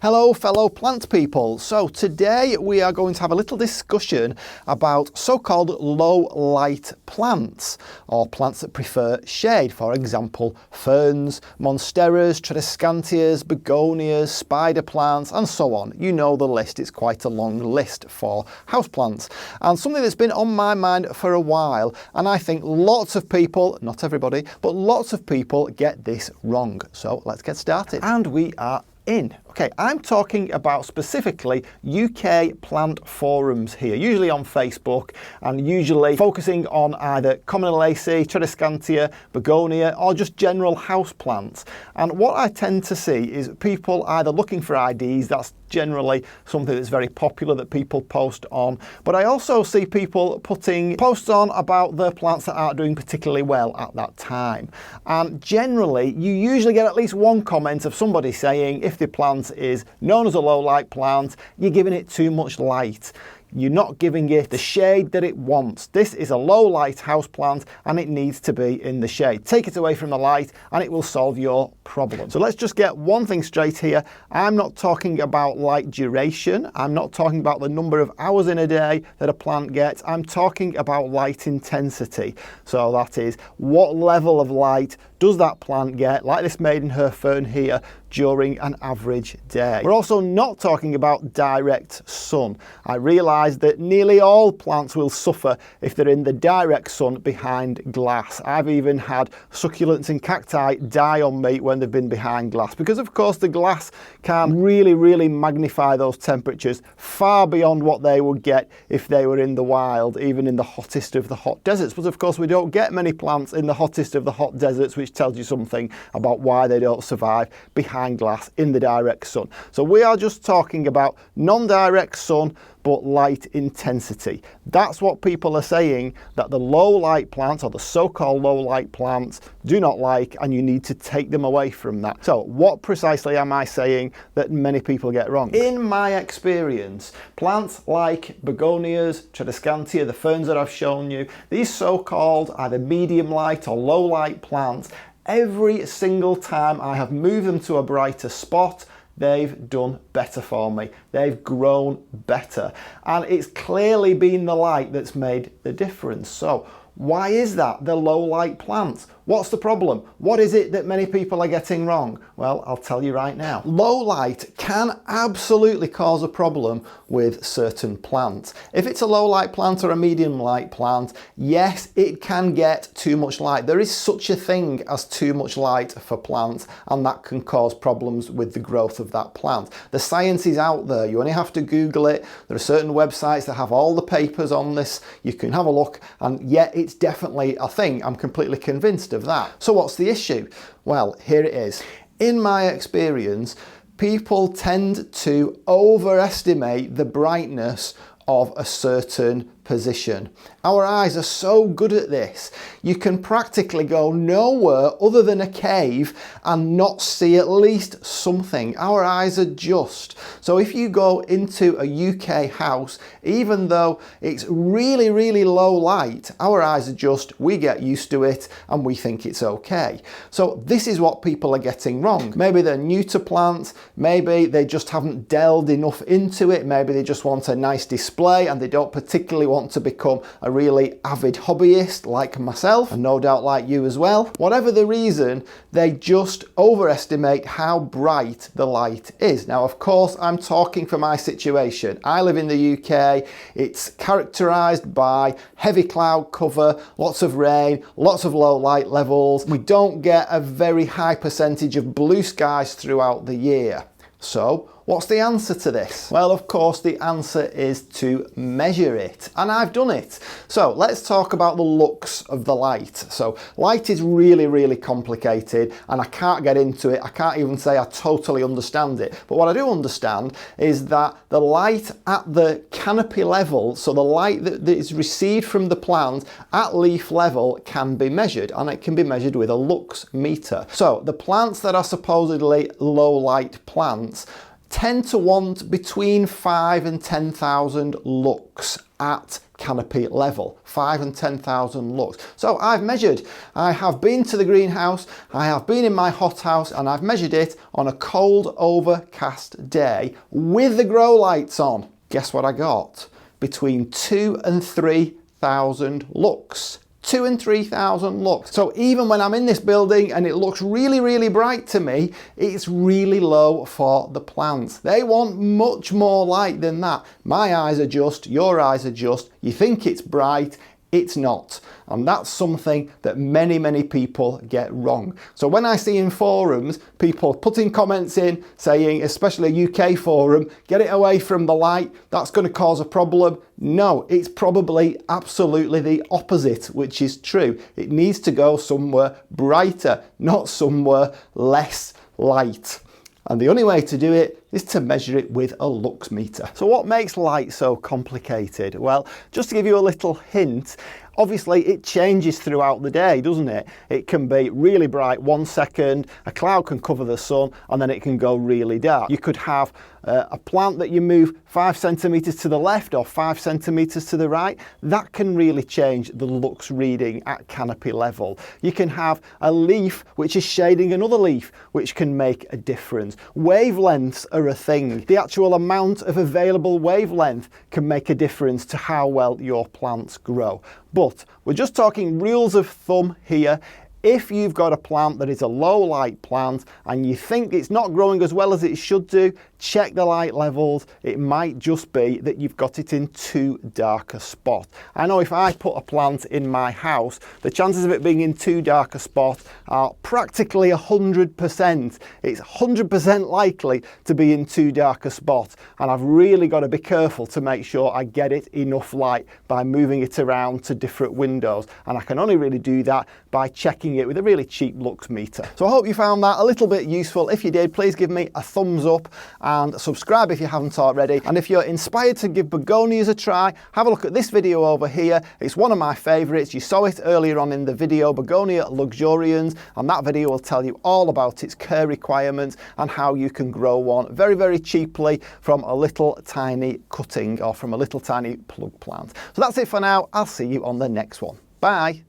Hello fellow plant people. So today we are going to have a little discussion about so-called low light plants, or plants that prefer shade. For example, ferns, monsteras, tradescantias, begonias, spider plants and so on. You know the list, it's quite a long list for houseplants. And something that's been on my mind for a while, and I think lots of people, not everybody, but lots of people get this wrong. So let's get started. And we are in. Okay, I'm talking about specifically UK plant forums here, usually on Facebook, and usually focusing on either common lacey, tradescantia, begonia, or just general house plants. And what I tend to see is people either looking for IDs, that's generally something that's very popular that people post on, but I also see people putting posts on about the plants that aren't doing particularly well at that time. And generally, you usually get at least one comment of somebody saying if the plant is known as a low light plant, you're giving it too much light. You're not giving it the shade that it wants. This is a low light house plant and it needs to be in the shade. Take it away from the light and it will solve your problem. So let's just get one thing straight here. I'm not talking about light duration. I'm not talking about the number of hours in a day that a plant gets. I'm talking about light intensity. So that is, what level of light does that plant get, like this maidenhair fern here, during an average day. We're also not talking about direct sun. I realise that nearly all plants will suffer if they're in the direct sun behind glass. I've even had succulents and cacti die on me when they've been behind glass, because of course the glass can really magnify those temperatures far beyond what they would get if they were in the wild, even in the hottest of the hot deserts. But of course we don't get many plants in the hottest of the hot deserts, which tells you something about why they don't survive behind glass in the direct sun. So we are just talking about non-direct sun but light intensity. That's what people are saying that the low light plants, or the so-called low light plants, do not like, and you need to take them away from that. So what precisely am I saying that many people get wrong? In my experience, plants like begonias, tradescantia, the ferns that I've shown you, these so-called either medium light or low light plants, every single time I have moved them to a brighter spot, they've done better for me. They've grown better. And it's clearly been the light that's made the difference. So why is that? The low light plants. What's the problem? What is it that many people are getting wrong? Well, I'll tell you right now. Low light can absolutely cause a problem with certain plants. If it's a low light plant or a medium light plant, yes, it can get too much light. There is such a thing as too much light for plants, and that can cause problems with the growth of that plant. The science is out there. You only have to Google it. There are certain websites that have all the papers on this. You can have a look, and yeah, it's definitely a thing. I'm completely convinced of that. So what's the issue? Well, here it is. In my experience, people tend to overestimate the brightness of a certain position. Our eyes are so good at this. You can practically go nowhere other than a cave and not see at least something. Our eyes adjust. So if you go into a UK house, even though it's really low light, our eyes adjust, we get used to it, and we think it's okay. So this is what people are getting wrong. Maybe they're new to plants, maybe they just haven't delved enough into it, maybe they just want a nice display and they don't particularly want to become a really avid hobbyist like myself, and no doubt like you as well. Whatever the reason, they just overestimate how bright the light is. Now, of course, I'm talking for my situation. I live in the UK. It's characterized by heavy cloud cover, lots of rain, lots of low light levels. We don't get a very high percentage of blue skies throughout the year. So what's the answer to this? Well, of course, the answer is to measure it, and I've done it. So let's talk about the looks of the light. So light is really complicated, and I can't get into it. I can't even say I totally understand it. But what I do understand is that the light at the canopy level, so the light that is received from the plant at leaf level, can be measured, and it can be measured with a lux meter. So the plants that are supposedly low light plants tend to want between 5 and 10,000 lux at canopy level, 5 and 10,000 lux. So I've measured, I have been to the greenhouse, I have been in my hothouse, and I've measured it on a cold overcast day with the grow lights on. Guess what I got? Between 2 and 3,000 lux. 2 and 3,000 lux. So even when I'm in this building and it looks really, really bright to me, it's really low for the plants. They want much more light than that. My eyes adjust, your eyes adjust. You think it's bright, it's not. And that's something that many, many people get wrong. So when I see in forums, people putting comments in saying, especially a UK forum, get it away from the light, that's going to cause a problem. No, it's probably absolutely the opposite, which is true. It needs to go somewhere brighter, not somewhere less light. And the only way to do it is to measure it with a lux meter. So what makes light so complicated? Well, just to give you a little hint, obviously it changes throughout the day, doesn't it? It can be really bright 1 second, a cloud can cover the sun, and then it can go really dark. You could have a plant that you move 5 centimeters to the left or 5 centimeters to the right. That can really change the lux reading at canopy level. You can have a leaf which is shading another leaf, which can make a difference. Wavelengths are a thing. The actual amount of available wavelength can make a difference to how well your plants grow. But we're just talking rules of thumb here. If you've got a plant that is a low light plant and you think it's not growing as well as it should do, check the light levels. It might just be that you've got it in too dark a spot. I know if I put a plant in my house, the chances of it being in too dark a spot are practically 100%. It's 100% likely to be in too dark a spot, and I've really got to be careful to make sure I get it enough light by moving it around to different windows, and I can only really do that by checking it with a really cheap lux meter. So I hope you found that a little bit useful. If you did, please give me a thumbs up and subscribe if you haven't already. And if you're inspired to give begonias a try, have a look at this video over here. It's one of my favorites. You saw it earlier on in the video, Begonia luxurians, and that video will tell you all about its care requirements and how you can grow one very, very cheaply from a little tiny cutting or from a little tiny plug plant. So that's it for now. I'll see you on the next one. Bye.